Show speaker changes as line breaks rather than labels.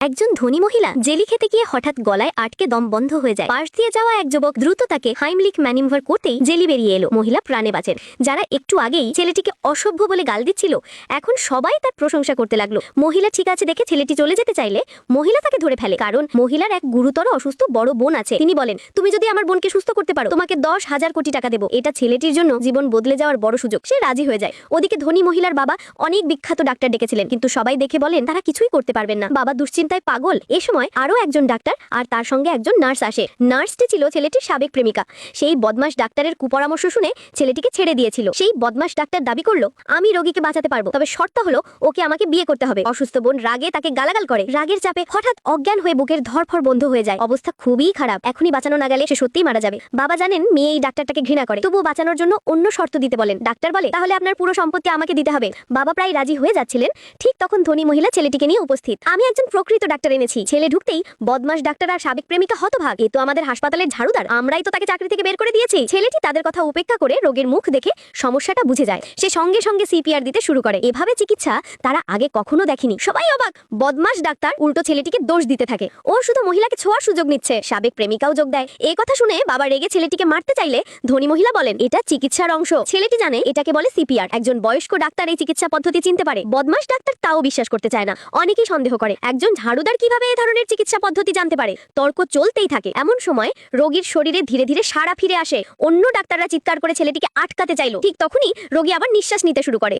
একজন ধনী মহিলা জেলি খেতে গিয়ে হঠাৎ গলায় আটকে দম বন্ধ হয়ে যায়। পাশ দিয়ে যাওয়া এক যুবক দ্রুত তাকে হাইমলিক ম্যানিভার করতেই জেলি বেরিয়ে এলো। মহিলা প্রাণে বাঁচেন। যারা একটু আগেই ছেলেটিকে অসভ্য বলে গাল দিচ্ছিল, এখন সবাই তার প্রশংসা করতে লাগলো। মহিলা ঠিক আছে দেখে ছেলেটি চলে যেতে চাইলে মহিলা তাকে ধরে ফেলে, কারণ মহিলার এক গুরুতর অসুস্থ বড় বোন আছে। তিনি বলেন, তুমি যদি আমার বোনকে সুস্থ করতে পারো তোমাকে 10,000 কোটি টাকা দেবো। এটা ছেলেটির জন্য জীবন বদলে যাওয়ার বড় সুযোগ। সে রাজি হয়ে যায়। ওদিকে ধনী মহিলার বাবা অনেক বিখ্যাত ডাক্তার ডেকেছিলেন, কিন্তু সবাই দেখে বলেন তারা কিছুই করতে পারবেন না। বাবা দুশ্চিন্তায় পাগল। এ সময় আরো একজন ডাক্তার আর তার সঙ্গে একজন নার্স আসে। নার্সটি ছিল ছেলেটির সাবেক প্রেমিকা। সেই বদমাশ ডাক্তারের কুপরামর্শ শুনে ছেলেটিকে ছেড়ে দিয়েছিল। সেই বদমাশ ডাক্তার দাবি করলো, আমি রোগীকে বাঁচাতে পারবো, তবে শর্ত হলো ওকে আমাকে বিয়ে করতে হবে। অসুস্থ বোন রাগে তাকে গালাগাল করে। রাগের চাপে হঠাৎ অজ্ঞান হয়ে বুকের ধরফর বন্ধ হয়ে যায়। অবস্থা খুবই খারাপ। এখনই বাঁচানো না গেলে সে সত্যিই মারা যাবে। বাবা জানেন মেয়ে এই ডাক্তারটাকে ঘৃণা করে, তবুও বাঁচানোর জন্য অন্য শর্ত দিতে বলেন। ডাক্তার বলে, তাহলে আপনার পুরো সম্পত্তি আমাকে দিতে হবে। বাবা প্রায় রাজি হয়ে যাচ্ছিলেন, ঠিক তখন ধনী মহিলা ছেলেটিকে নিয়ে উপস্থিত। আমি একজন প্রকৃত ডাক্তার এনেছি। ছেলে ঢুকতেই বদমাশ ডাক্তার আর সাবেক প্রেমিকা হতভাগ। এ তো আমাদের হাসপাতালের ঝাড়ুদার, আমরাই তো তাকে চাকরি থেকে বের করে দিয়েছি। ছেলেটি তাদের কথা উপেক্ষা করে রোগীর মুখ দেখে সমস্যাটা বুঝে যায়। সে সঙ্গে সঙ্গে সিপিআর দিতে শুরু করে। এভাবে চিকিৎসা তারা আগে কখনো দেখেনি। সবাই অবাক। বদমাশ ডাক্তার উল্টো ছেলেটিকে দোষ দিতে থাকে। ও শুধু মহিলাকে ছোঁয়ার সুযোগ নিচ্ছে। সাবেক প্রেমিকাও যোগ দেয়। এই কথা শুনে বাবা রেগে ছেলেটিকে মারতে চাইলে ধনী মহিলা বলেন, এটা চিকিৎসার অংশ। ছেলেটি জানে এটাকে বলে সিপিআর। একজন বয়স্ক ডাক্তার এই চিকিৎসা পদ্ধতি চিনতে পারে। বদমাশ ডাক্তার তাও বিশ্বাস করতে চায় না। অনেকেই সন্দেহ করে একজন ঝাড়ুদার কিভাবে এই ধরনের চিকিৎসা পদ্ধতি জানতে পারে। তর্ক চলতেই থাকে। এমন সময় রোগীর শরীরে ধীরে ধীরে সাড়া ফিরে আসে। অন্য ডাক্তাররা চিৎকার করে ছেলেটিকে আটকাতে চাইল। ঠিক তখনই রোগী আবার নিঃশ্বাস নিতে শুরু করে।